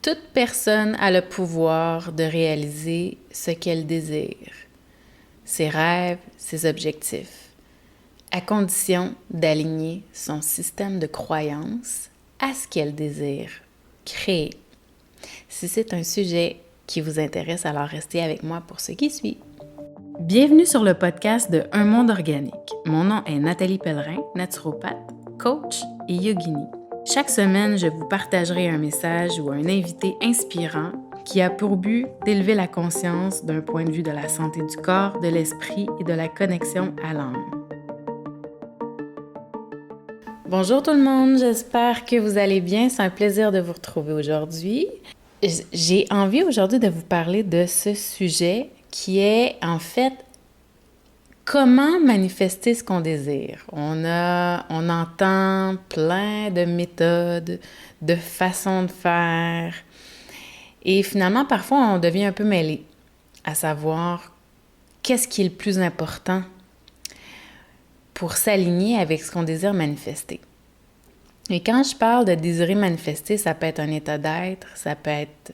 Toute personne a le pouvoir de réaliser ce qu'elle désire, ses rêves, ses objectifs, à condition d'aligner son système de croyances à ce qu'elle désire créer. Si c'est un sujet qui vous intéresse, alors restez avec moi pour ce qui suit. Bienvenue sur le podcast de Un monde organique. Mon nom est Nathalie Pellerin, naturopathe, coach et yogini. Chaque semaine, je vous partagerai un message ou un invité inspirant qui a pour but d'élever la conscience d'un point de vue de la santé du corps, de l'esprit et de la connexion à l'âme. Bonjour tout le monde, j'espère que vous allez bien. C'est un plaisir de vous retrouver aujourd'hui. J'ai envie aujourd'hui de vous parler de ce sujet qui est en fait comment manifester ce qu'on désire. On entend plein de méthodes, de façons de faire et finalement parfois on devient un peu mêlé à savoir qu'est-ce qui est le plus important pour s'aligner avec ce qu'on désire manifester. Et quand je parle de désirer manifester, ça peut être un état d'être, ça peut être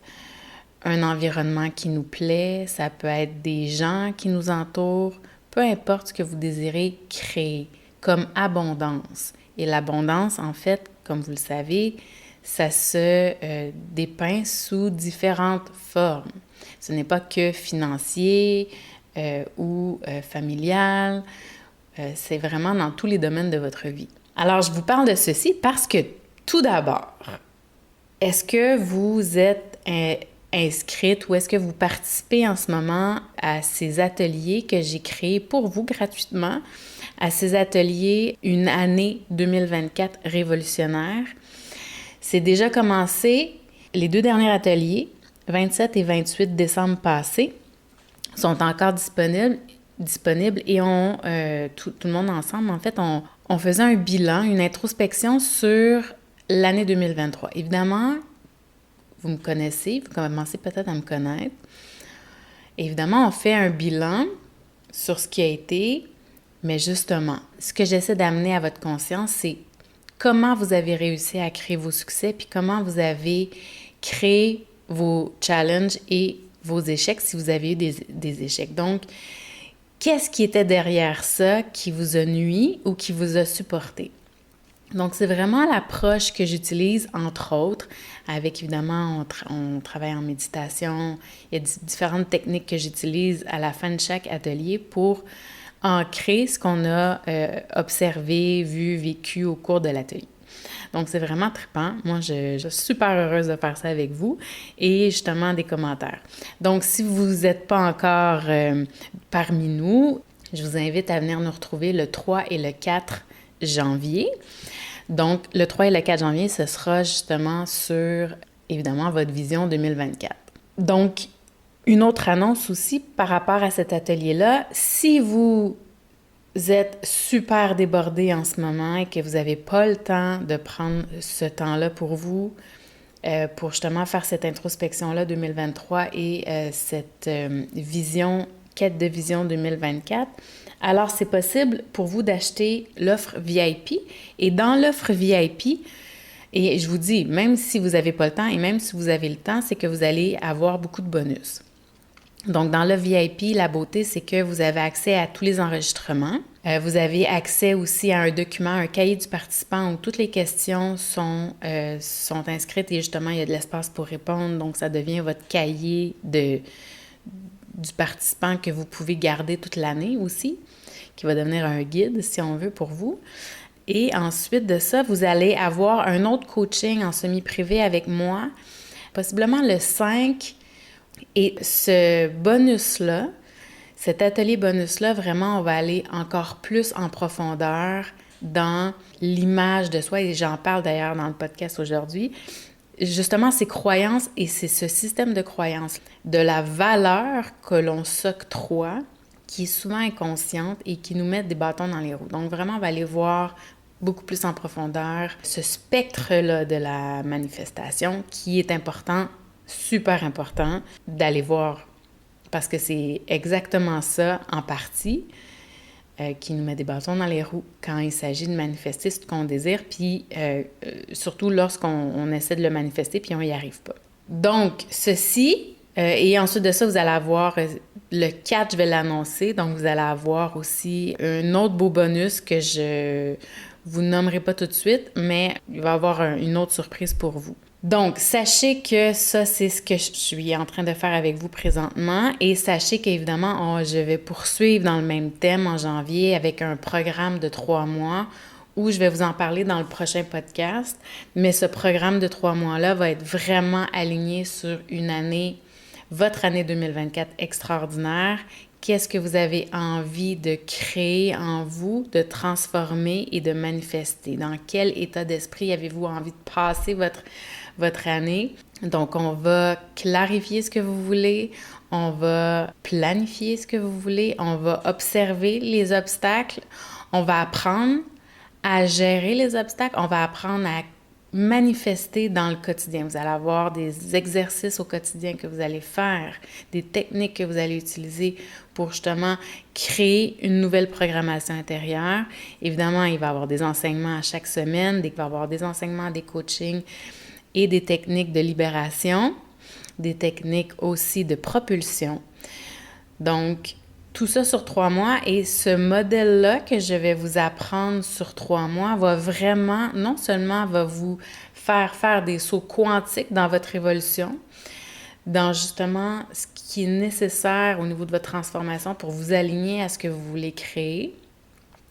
un environnement qui nous plaît, ça peut être des gens qui nous entourent, peu importe ce que vous désirez créer comme abondance. Et l'abondance, en fait, comme vous le savez, ça se dépeint sous différentes formes. Ce n'est pas que financier ou familial, c'est vraiment dans tous les domaines de votre vie. Alors, je vous parle de ceci parce que, tout d'abord, est-ce que vous êtes inscrite ou est-ce que vous participez en ce moment à ces ateliers que j'ai créés pour vous gratuitement, à ces ateliers Une année 2024 révolutionnaire? C'est déjà commencé. Les 2 derniers ateliers, 27 et 28 décembre passés, sont encore disponibles et tout le monde ensemble, en fait, on faisait un bilan, une introspection sur l'année 2023. Évidemment, vous me connaissez, vous commencez peut-être à me connaître. Évidemment, on fait un bilan sur ce qui a été, mais justement, ce que j'essaie d'amener à votre conscience, c'est comment vous avez réussi à créer vos succès, puis comment vous avez créé vos challenges et vos échecs si vous avez eu des échecs. Donc, qu'est-ce qui était derrière ça qui vous a nui ou qui vous a supporté? Donc, c'est vraiment l'approche que j'utilise, entre autres, avec évidemment, on travaille en méditation. Il y a différentes techniques que j'utilise à la fin de chaque atelier pour ancrer ce qu'on a observé, vu, vécu au cours de l'atelier. Donc, c'est vraiment trippant. Moi, je suis super heureuse de faire ça avec vous et justement des commentaires. Donc, si vous n'êtes pas encore parmi nous, je vous invite à venir nous retrouver le 3 et le 4 janvier. Donc, le 3 et le 4 janvier, ce sera justement sur, évidemment, votre vision 2024. Donc, une autre annonce aussi par rapport à cet atelier-là, si vous êtes super débordé en ce moment et que vous n'avez pas le temps de prendre ce temps-là pour vous, pour justement faire cette introspection-là 2023 et cette quête de vision 2024, alors c'est possible pour vous d'acheter l'offre VIP. Et dans l'offre VIP, et je vous dis, même si vous n'avez pas le temps et même si vous avez le temps, c'est que vous allez avoir beaucoup de bonus. Donc, dans le VIP, la beauté, c'est que vous avez accès à tous les enregistrements. Vous avez accès aussi à un document, un cahier du participant où toutes les questions sont inscrites et justement, il y a de l'espace pour répondre. Donc, ça devient votre cahier du participant que vous pouvez garder toute l'année aussi, qui va devenir un guide, si on veut, pour vous. Et ensuite de ça, vous allez avoir un autre coaching en semi-privé avec moi, possiblement le 5. Et ce bonus-là, cet atelier bonus-là, vraiment, on va aller encore plus en profondeur dans l'image de soi, et j'en parle d'ailleurs dans le podcast aujourd'hui. Justement, ces croyances et c'est ce système de croyances, de la valeur que l'on s'octroie, qui est souvent inconsciente et qui nous met des bâtons dans les roues. Donc vraiment, on va aller voir beaucoup plus en profondeur ce spectre-là de la manifestation qui est important, super important d'aller voir parce que c'est exactement ça en partie qui nous met des bâtons dans les roues quand il s'agit de manifester ce qu'on désire, puis surtout lorsqu'on essaie de le manifester puis on n'y arrive pas. Donc, ceci, et ensuite de ça, vous allez avoir le 4, je vais l'annoncer. Donc, vous allez avoir aussi un autre beau bonus que je vous nommerai pas tout de suite, mais il va y avoir une autre surprise pour vous. Donc, sachez que ça, c'est ce que je suis en train de faire avec vous présentement et sachez qu'évidemment, je vais poursuivre dans le même thème en janvier avec un programme de 3 mois où je vais vous en parler dans le prochain podcast. Mais ce programme de 3 mois-là va être vraiment aligné sur une année, votre année 2024 extraordinaire. Qu'est-ce que vous avez envie de créer en vous, de transformer et de manifester? Dans quel état d'esprit avez-vous envie de passer votre année? Donc, on va clarifier ce que vous voulez, on va planifier ce que vous voulez, on va observer les obstacles, on va apprendre à gérer les obstacles, on va apprendre à manifester dans le quotidien. Vous allez avoir des exercices au quotidien que vous allez faire, des techniques que vous allez utiliser pour justement créer une nouvelle programmation intérieure. Évidemment, il va y avoir des enseignements à chaque semaine, il va y avoir des enseignements, des coachings et des techniques de libération, des techniques aussi de propulsion. Donc, tout ça sur 3 mois et ce modèle-là que je vais vous apprendre sur 3 mois va vraiment, non seulement va vous faire des sauts quantiques dans votre évolution, dans justement ce qui est nécessaire au niveau de votre transformation pour vous aligner à ce que vous voulez créer,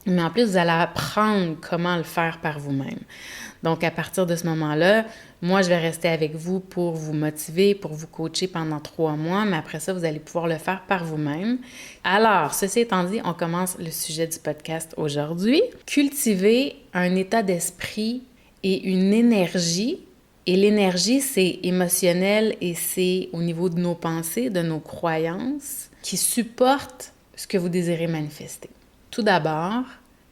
mais en plus, vous allez apprendre comment le faire par vous-même. Donc, à partir de ce moment-là, moi, je vais rester avec vous pour vous motiver, pour vous coacher pendant 3 mois, mais après ça, vous allez pouvoir le faire par vous-même. Alors, ceci étant dit, on commence le sujet du podcast aujourd'hui. Cultiver un état d'esprit et une énergie. Et l'énergie, c'est émotionnel et c'est au niveau de nos pensées, de nos croyances, qui supportent ce que vous désirez manifester. Tout d'abord,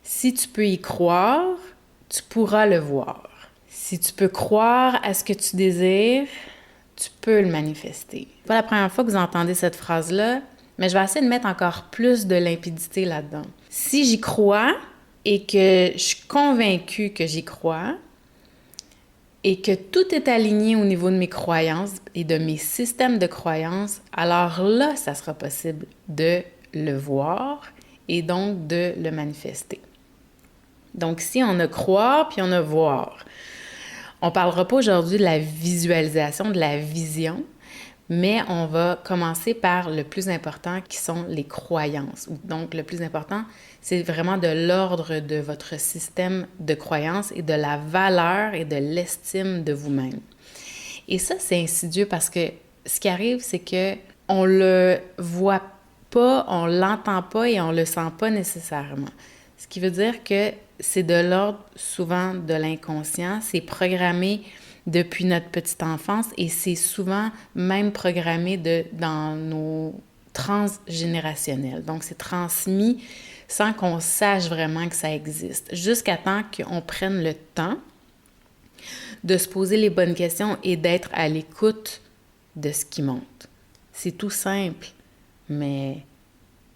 si tu peux y croire, tu pourras le voir. Si tu peux croire à ce que tu désires, tu peux le manifester. C'est pas la première fois que vous entendez cette phrase-là, mais je vais essayer de mettre encore plus de limpidité là-dedans. Si j'y crois et que je suis convaincue que j'y crois et que tout est aligné au niveau de mes croyances et de mes systèmes de croyances, alors là, ça sera possible de le voir et donc de le manifester. Donc, si on a croire puis on a voir, on ne parlera pas aujourd'hui de la visualisation, de la vision, mais on va commencer par le plus important qui sont les croyances. Donc, le plus important, c'est vraiment de l'ordre de votre système de croyances et de la valeur et de l'estime de vous-même. Et ça, c'est insidieux parce que ce qui arrive, c'est que on le voit pas, on l'entend pas et on le sent pas nécessairement. Ce qui veut dire que c'est de l'ordre souvent de l'inconscient, c'est programmé depuis notre petite enfance et c'est souvent même programmé dans nos transgénérationnels. Donc, c'est transmis sans qu'on sache vraiment que ça existe, jusqu'à temps qu'on prenne le temps de se poser les bonnes questions et d'être à l'écoute de ce qui monte. C'est tout simple, mais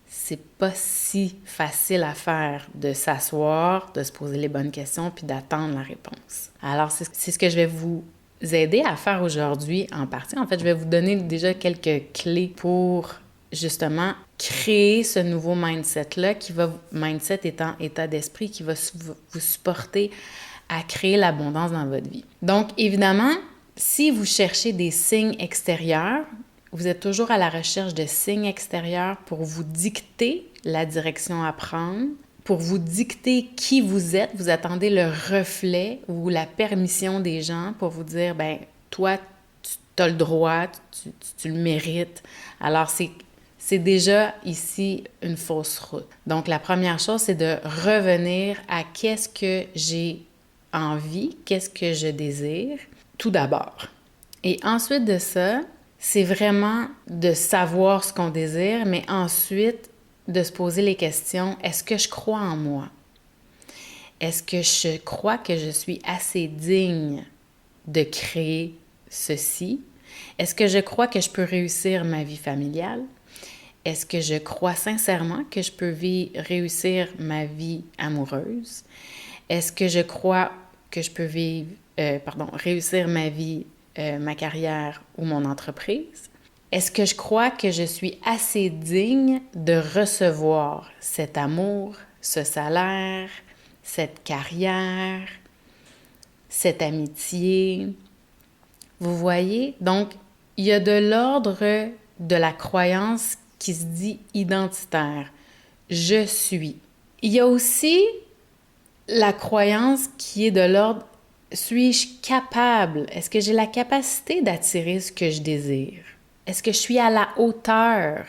c'est pas si facile à faire de s'asseoir, de se poser les bonnes questions puis d'attendre la réponse. Alors, c'est ce que je vais vous aider à faire aujourd'hui en partie. En fait, je vais vous donner déjà quelques clés pour justement créer ce nouveau mindset-là mindset étant état d'esprit, qui va vous supporter à créer l'abondance dans votre vie. Donc, évidemment, si vous cherchez des signes extérieurs, vous êtes toujours à la recherche de signes extérieurs pour vous dicter la direction à prendre, pour vous dicter qui vous êtes. Vous attendez le reflet ou la permission des gens pour vous dire, ben toi, tu as le droit, tu le mérites. Alors, c'est déjà ici une fausse route. Donc, la première chose, c'est de revenir à qu'est-ce que j'ai envie, qu'est-ce que je désire, tout d'abord. Et ensuite de ça, c'est vraiment de savoir ce qu'on désire, mais ensuite de se poser les questions, est-ce que je crois en moi? Est-ce que je crois que je suis assez digne de créer ceci? Est-ce que je crois que je peux réussir ma vie familiale? Est-ce que je crois sincèrement que je peux réussir ma vie amoureuse? Est-ce que je crois que je peux réussir ma vie ma carrière ou mon entreprise? Est-ce que je crois que je suis assez digne de recevoir cet amour, ce salaire, cette carrière, cette amitié? Vous voyez? Donc, il y a de l'ordre de la croyance qui se dit identitaire. Je suis. Il y a aussi la croyance qui est de l'ordre suis-je capable? Est-ce que j'ai la capacité d'attirer ce que je désire? Est-ce que je suis à la hauteur?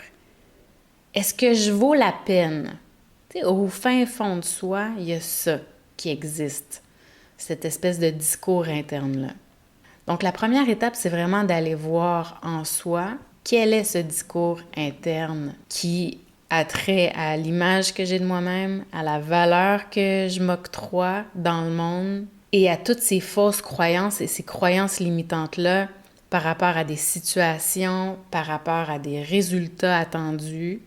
Est-ce que je vaux la peine? Tu sais, au fin fond de soi, il y a ça qui existe, cette espèce de discours interne-là. Donc, la première étape, c'est vraiment d'aller voir en soi quel est ce discours interne qui a trait à l'image que j'ai de moi-même, à la valeur que je m'octroie dans le monde et à toutes ces fausses croyances et ces croyances limitantes-là par rapport à des situations, par rapport à des résultats attendus,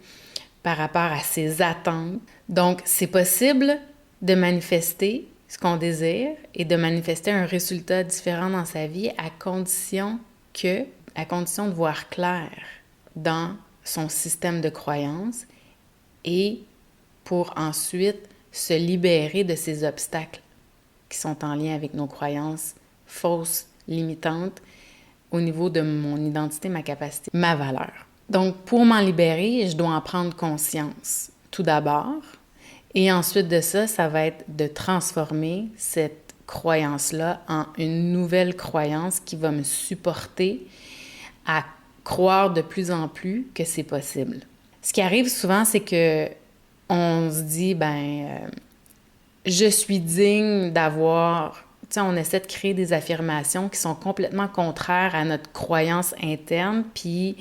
par rapport à ses attentes. Donc, c'est possible de manifester ce qu'on désire et de manifester un résultat différent dans sa vie à condition de voir clair dans son système de croyances et pour ensuite se libérer de ces obstacles qui sont en lien avec nos croyances fausses, limitantes, au niveau de mon identité, ma capacité, ma valeur. Donc, pour m'en libérer, je dois en prendre conscience, tout d'abord. Et ensuite de ça, ça va être de transformer cette croyance-là en une nouvelle croyance qui va me supporter à croire de plus en plus que c'est possible. Ce qui arrive souvent, c'est que on se dit, je suis digne d'avoir... Tu sais, on essaie de créer des affirmations qui sont complètement contraires à notre croyance interne, puis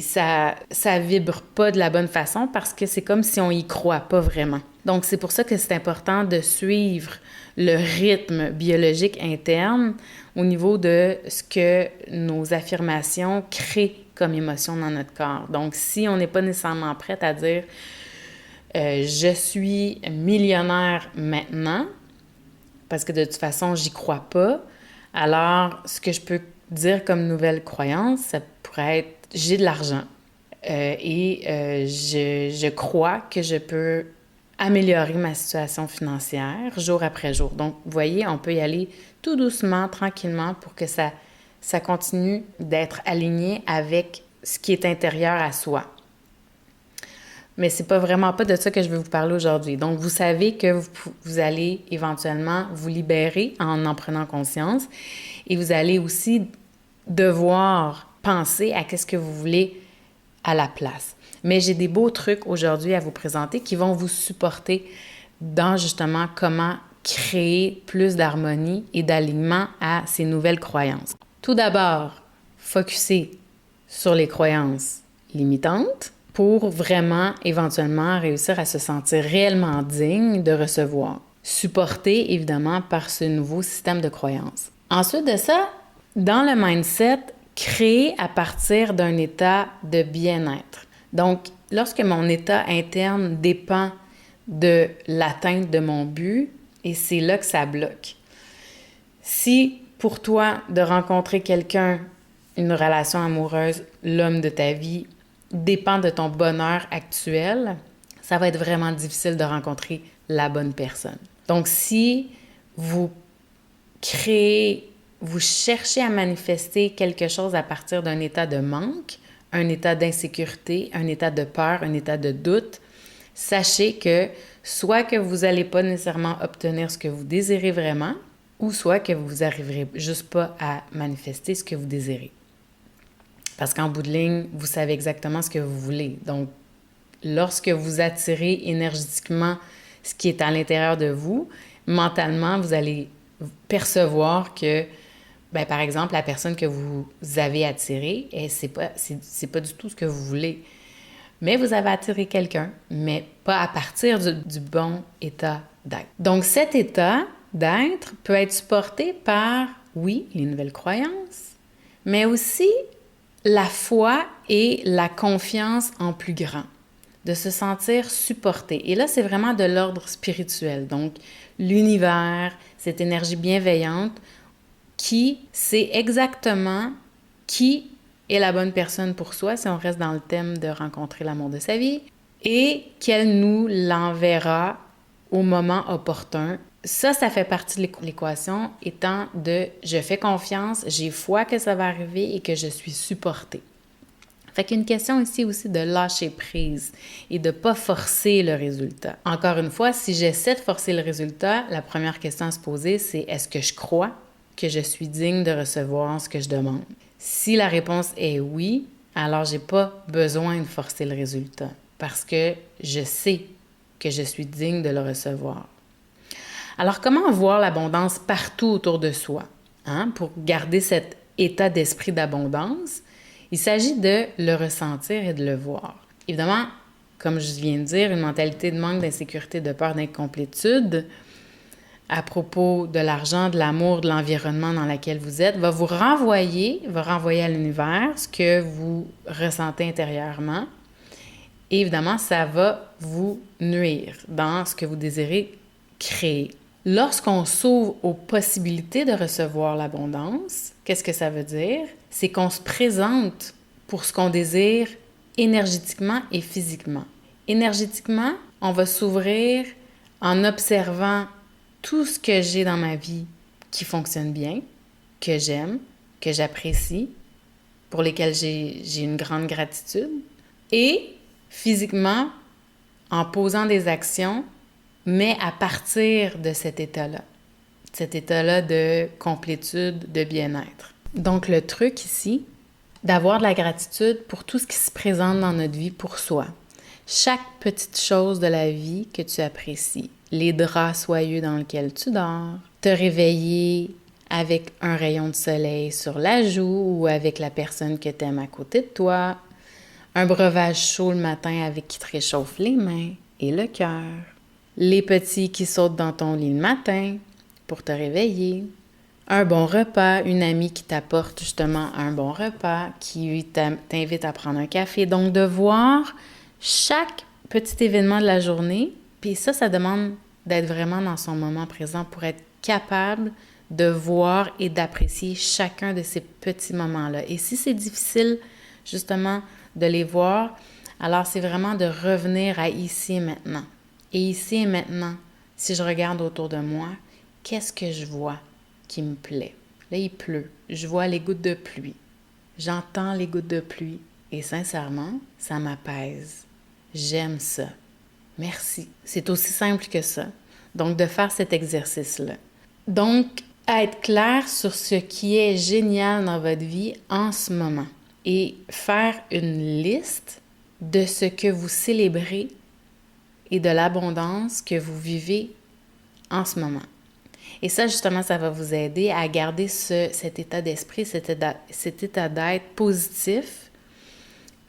ça vibre pas de la bonne façon parce que c'est comme si on y croit pas vraiment. Donc, c'est pour ça que c'est important de suivre le rythme biologique interne au niveau de ce que nos affirmations créent comme émotion dans notre corps. Donc, si on n'est pas nécessairement prête à dire « je suis millionnaire maintenant », parce que de toute façon, j'y crois pas. Alors, ce que je peux dire comme nouvelle croyance, ça pourrait être « j'ai de l'argent je crois que je peux améliorer ma situation financière jour après jour ». Donc, vous voyez, on peut y aller tout doucement, tranquillement, pour que ça continue d'être aligné avec ce qui est intérieur à soi. Mais c'est vraiment pas de ça que je vais vous parler aujourd'hui. Donc, vous savez que vous allez éventuellement vous libérer en prenant conscience et vous allez aussi devoir penser à qu'est-ce que vous voulez à la place. Mais j'ai des beaux trucs aujourd'hui à vous présenter qui vont vous supporter dans justement comment créer plus d'harmonie et d'alignement à ces nouvelles croyances. Tout d'abord, focusser sur les croyances limitantes pour vraiment, éventuellement, réussir à se sentir réellement digne de recevoir. Supporté, évidemment, par ce nouveau système de croyances. Ensuite de ça, dans le mindset, créer à partir d'un état de bien-être. Donc, lorsque mon état interne dépend de l'atteinte de mon but, et c'est là que ça bloque. Si, pour toi, de rencontrer quelqu'un, une relation amoureuse, l'homme de ta vie, dépend de ton bonheur actuel, ça va être vraiment difficile de rencontrer la bonne personne. Donc, si vous cherchez à manifester quelque chose à partir d'un état de manque, un état d'insécurité, un état de peur, un état de doute, sachez que soit que vous n'allez pas nécessairement obtenir ce que vous désirez vraiment, ou soit que vous n'arriverez juste pas à manifester ce que vous désirez. Parce qu'en bout de ligne, vous savez exactement ce que vous voulez. Donc, lorsque vous attirez énergétiquement ce qui est à l'intérieur de vous, mentalement, vous allez percevoir que, par exemple, la personne que vous avez attirée, c'est pas du tout ce que vous voulez. Mais vous avez attiré quelqu'un, mais pas à partir du bon état d'être. Donc, cet état d'être peut être supporté par, oui, les nouvelles croyances, mais aussi la foi et la confiance en plus grand, de se sentir supporté. Et là, c'est vraiment de l'ordre spirituel. Donc, l'univers, cette énergie bienveillante, qui sait exactement qui est la bonne personne pour soi, si on reste dans le thème de rencontrer l'amour de sa vie, et qu'elle nous l'enverra au moment opportun. Ça fait partie de l'équation, étant de je fais confiance, j'ai foi que ça va arriver et que je suis supportée. Fait qu'il y a une question ici aussi de lâcher prise et de ne pas forcer le résultat. Encore une fois, si j'essaie de forcer le résultat, la première question à se poser, c'est est-ce que je crois que je suis digne de recevoir ce que je demande? Si la réponse est oui, alors j'ai pas besoin de forcer le résultat parce que je sais que je suis digne de le recevoir. Alors, comment voir l'abondance partout autour de soi? Pour garder cet état d'esprit d'abondance, il s'agit de le ressentir et de le voir. Évidemment, comme je viens de dire, une mentalité de manque, d'insécurité, de peur, d'incomplétude à propos de l'argent, de l'amour, de l'environnement dans lequel vous êtes, va renvoyer à l'univers ce que vous ressentez intérieurement. Et évidemment, ça va vous nuire dans ce que vous désirez créer. Lorsqu'on s'ouvre aux possibilités de recevoir l'abondance, qu'est-ce que ça veut dire? C'est qu'on se présente pour ce qu'on désire énergétiquement et physiquement. Énergétiquement, on va s'ouvrir en observant tout ce que j'ai dans ma vie qui fonctionne bien, que j'aime, que j'apprécie, pour lesquels j'ai une grande gratitude. Et physiquement, en posant des actions, mais à partir de cet état-là de complétude, de bien-être. Donc, le truc ici, d'avoir de la gratitude pour tout ce qui se présente dans notre vie pour soi. Chaque petite chose de la vie que tu apprécies. Les draps soyeux dans lesquels tu dors, te réveiller avec un rayon de soleil sur la joue ou avec la personne que tu aimes à côté de toi, un breuvage chaud le matin avec qui te réchauffe les mains et le cœur, les petits qui sautent dans ton lit le matin pour te réveiller, un bon repas, une amie qui t'apporte justement un bon repas, qui t'invite à prendre un café. Donc, de voir chaque petit événement de la journée, puis ça demande d'être vraiment dans son moment présent pour être capable de voir et d'apprécier chacun de ces petits moments-là. Et si c'est difficile, justement, de les voir, alors c'est vraiment de revenir à ici et maintenant. Et ici et maintenant, si je regarde autour de moi, qu'est-ce que je vois qui me plaît? Là, il pleut. Je vois les gouttes de pluie. J'entends les gouttes de pluie. Et sincèrement, ça m'apaise. J'aime ça. Merci. C'est aussi simple que ça. Donc, de faire cet exercice-là. Donc, à être clair sur ce qui est génial dans votre vie en ce moment. Et faire une liste de ce que vous célébrez et de l'abondance que vous vivez en ce moment. Et ça, justement, ça va vous aider à garder cet état d'esprit, cet état d'être positif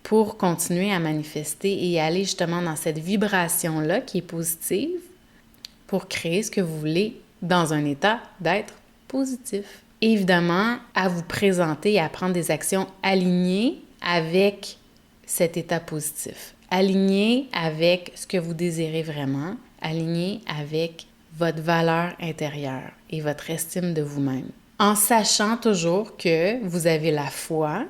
pour continuer à manifester et aller justement dans cette vibration-là qui est positive pour créer ce que vous voulez dans un état d'être positif. Évidemment, à vous présenter et à prendre des actions alignées avec cet état positif. Aligné avec ce que vous désirez vraiment, aligné avec votre valeur intérieure et votre estime de vous-même. En sachant toujours que vous avez la foi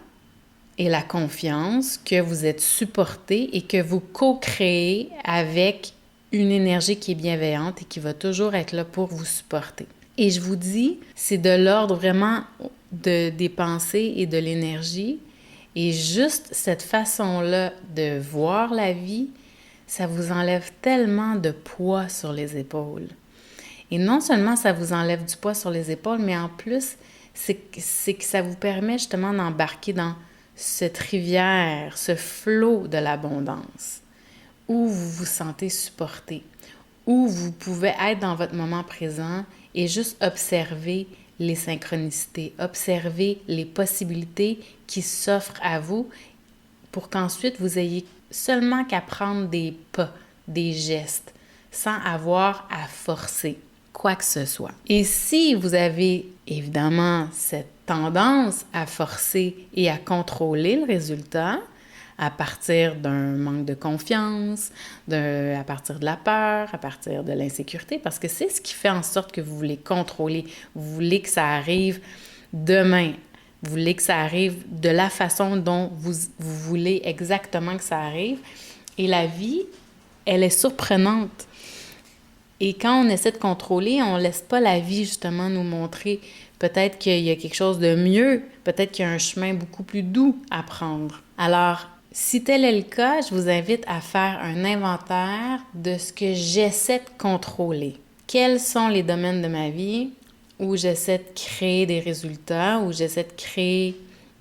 et la confiance, que vous êtes supporté et que vous co-créez avec une énergie qui est bienveillante et qui va toujours être là pour vous supporter. Et je vous dis, c'est de l'ordre vraiment des pensées et de l'énergie. Et juste cette façon-là de voir la vie, ça vous enlève tellement de poids sur les épaules. Et non seulement ça vous enlève du poids sur les épaules, mais en plus, c'est que ça vous permet justement d'embarquer dans cette rivière, ce flot de l'abondance, où vous vous sentez supporté, où vous pouvez être dans votre moment présent et juste observer les synchronicités, observer les possibilités qui s'offrent à vous pour qu'ensuite vous ayez seulement qu'à prendre des pas, des gestes, sans avoir à forcer quoi que ce soit. Et si vous avez évidemment cette tendance à forcer et à contrôler le résultat, à partir d'un manque de confiance, à partir de la peur, à partir de l'insécurité, parce que c'est ce qui fait en sorte que vous voulez contrôler. Vous voulez que ça arrive demain. Vous voulez que ça arrive de la façon dont vous voulez exactement que ça arrive. Et la vie, elle est surprenante. Et quand on essaie de contrôler, on ne laisse pas la vie justement nous montrer peut-être qu'il y a quelque chose de mieux, peut-être qu'il y a un chemin beaucoup plus doux à prendre. Alors, si tel est le cas, je vous invite à faire un inventaire de ce que j'essaie de contrôler. Quels sont les domaines de ma vie où j'essaie de créer des résultats, où j'essaie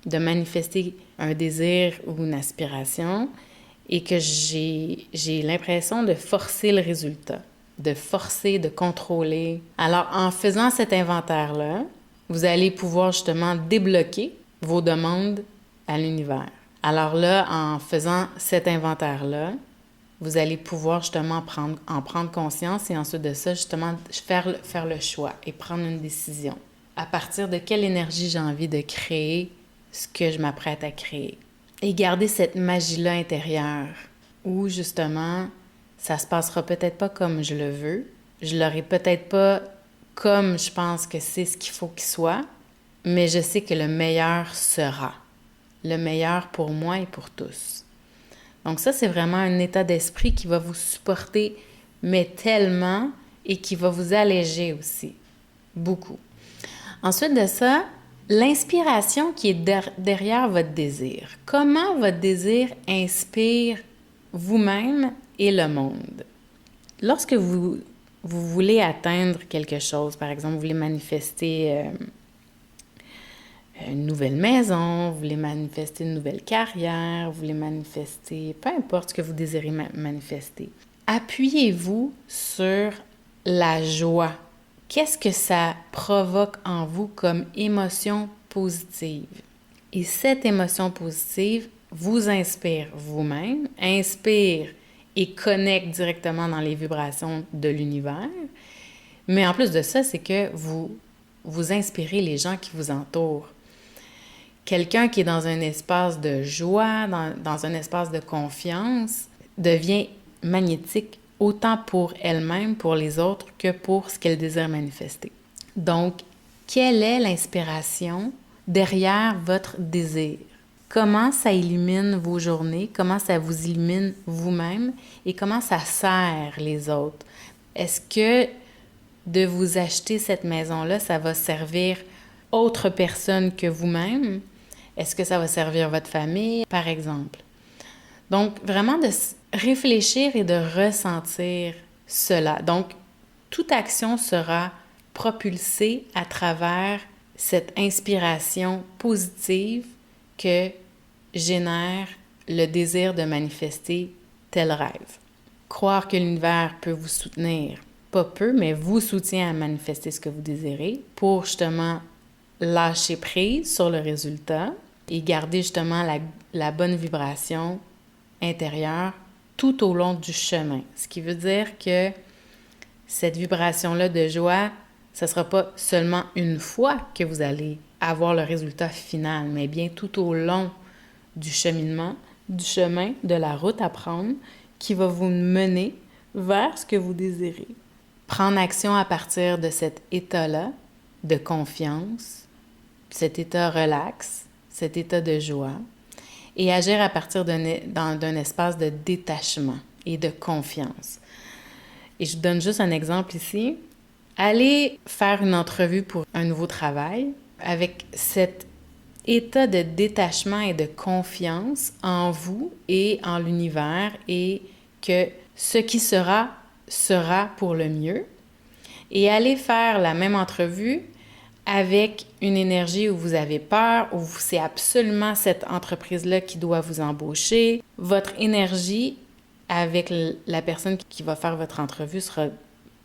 de manifester un désir ou une aspiration et que j'ai l'impression de forcer le résultat, de forcer, de contrôler. Alors, en faisant cet inventaire-là, vous allez pouvoir justement débloquer vos demandes à l'univers. Alors là, en faisant cet inventaire-là, vous allez pouvoir justement en prendre conscience et ensuite de ça, justement, faire le choix et prendre une décision. À partir de quelle énergie j'ai envie de créer ce que je m'apprête à créer. Et garder cette magie-là intérieure où justement, ça se passera peut-être pas comme je le veux. Je l'aurai peut-être pas comme je pense que c'est ce qu'il faut qu'il soit, mais je sais que le meilleur sera. Le meilleur pour moi et pour tous. Donc ça, c'est vraiment un état d'esprit qui va vous supporter, mais tellement, et qui va vous alléger aussi, beaucoup. Ensuite de ça, l'inspiration qui est derrière votre désir. Comment votre désir inspire vous-même et le monde? Lorsque vous voulez atteindre quelque chose, par exemple, vous voulez manifester une nouvelle maison, vous voulez manifester une nouvelle carrière, vous voulez manifester, peu importe ce que vous désirez manifester. Appuyez-vous sur la joie. Qu'est-ce que ça provoque en vous comme émotion positive? Et cette émotion positive vous inspire vous-même, inspire et connecte directement dans les vibrations de l'univers. Mais en plus de ça, c'est que vous inspirez les gens qui vous entourent. Quelqu'un qui est dans un espace de joie, dans un espace de confiance, devient magnétique autant pour elle-même, pour les autres, que pour ce qu'elle désire manifester. Donc, quelle est l'inspiration derrière votre désir? Comment ça illumine vos journées? Comment ça vous illumine vous-même? Et comment ça sert les autres? Est-ce que de vous acheter cette maison-là, ça va servir autre personne que vous-même? Est-ce que ça va servir votre famille, par exemple? Donc, vraiment de réfléchir et de ressentir cela. Donc, toute action sera propulsée à travers cette inspiration positive que génère le désir de manifester tel rêve. Croire que l'univers peut vous soutenir, pas peu, mais vous soutient à manifester ce que vous désirez pour justement lâcher prise sur le résultat et garder justement la bonne vibration intérieure tout au long du chemin. Ce qui veut dire que cette vibration-là de joie, ce ne sera pas seulement une fois que vous allez avoir le résultat final, mais bien tout au long du cheminement, du chemin, de la route à prendre qui va vous mener vers ce que vous désirez. Prendre action à partir de cet état-là de confiance, cet état relax, cet état de joie, et agir à partir d'un espace de détachement et de confiance. Et je vous donne juste un exemple ici. Allez faire une entrevue pour un nouveau travail avec cet état de détachement et de confiance en vous et en l'univers et que ce qui sera pour le mieux. Et allez faire la même entrevue avec une énergie où vous avez peur, où c'est absolument cette entreprise-là qui doit vous embaucher. Votre énergie avec la personne qui va faire votre entrevue sera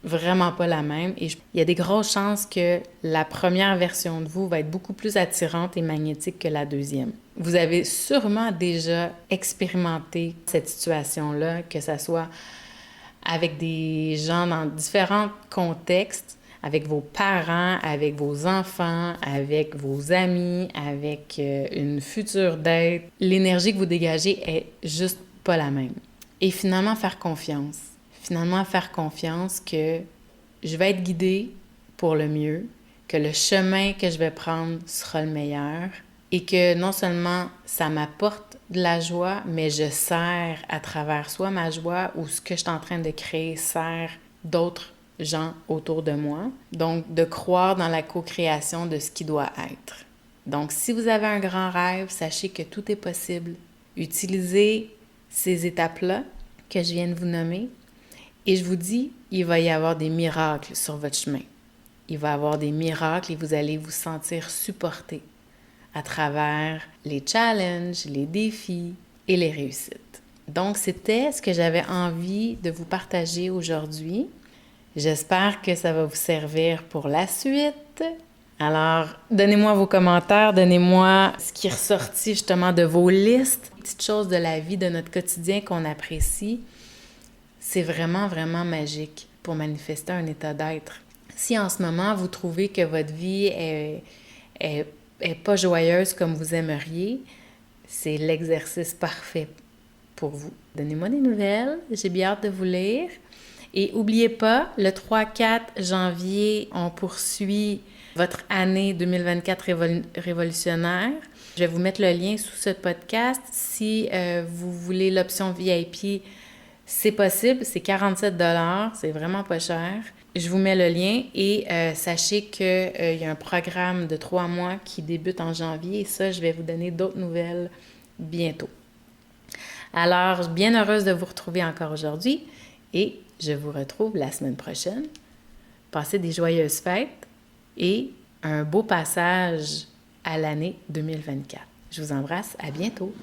vraiment pas la même. Et il y a des grosses chances que la première version de vous va être beaucoup plus attirante et magnétique que la deuxième. Vous avez sûrement déjà expérimenté cette situation-là, que ce soit avec des gens dans différents contextes, avec vos parents, avec vos enfants, avec vos amis, avec une future date. L'énergie que vous dégagez est juste pas la même. Et finalement, faire confiance. Finalement, faire confiance que je vais être guidée pour le mieux, que le chemin que je vais prendre sera le meilleur et que non seulement ça m'apporte de la joie, mais je sers à travers soit ma joie ou ce que je suis en train de créer sert d'autres gens autour de moi. Donc, de croire dans la co-création de ce qui doit être. Donc, si vous avez un grand rêve, sachez que tout est possible. Utilisez ces étapes-là que je viens de vous nommer et je vous dis, il va y avoir des miracles sur votre chemin. Il va y avoir des miracles et vous allez vous sentir supporté à travers les challenges, les défis et les réussites. Donc, c'était ce que j'avais envie de vous partager aujourd'hui. J'espère que ça va vous servir pour la suite. Alors, donnez-moi vos commentaires, donnez-moi ce qui est ressorti justement de vos listes, petites choses de la vie, de notre quotidien qu'on apprécie. C'est vraiment, vraiment magique pour manifester un état d'être. Si en ce moment, vous trouvez que votre vie est pas joyeuse comme vous aimeriez, c'est l'exercice parfait pour vous. Donnez-moi des nouvelles, j'ai bien hâte de vous lire. Et n'oubliez pas, le 3-4 janvier, on poursuit votre année 2024 révolutionnaire. Je vais vous mettre le lien sous ce podcast. Si vous voulez l'option VIP, c'est possible, c'est 47 $, c'est vraiment pas cher. Je vous mets le lien et sachez qu'il y a un programme de 3 mois qui débute en janvier et ça, je vais vous donner d'autres nouvelles bientôt. Alors, bien heureuse de vous retrouver encore aujourd'hui et je vous retrouve la semaine prochaine. Passez des joyeuses fêtes et un beau passage à l'année 2024. Je vous embrasse, à bientôt!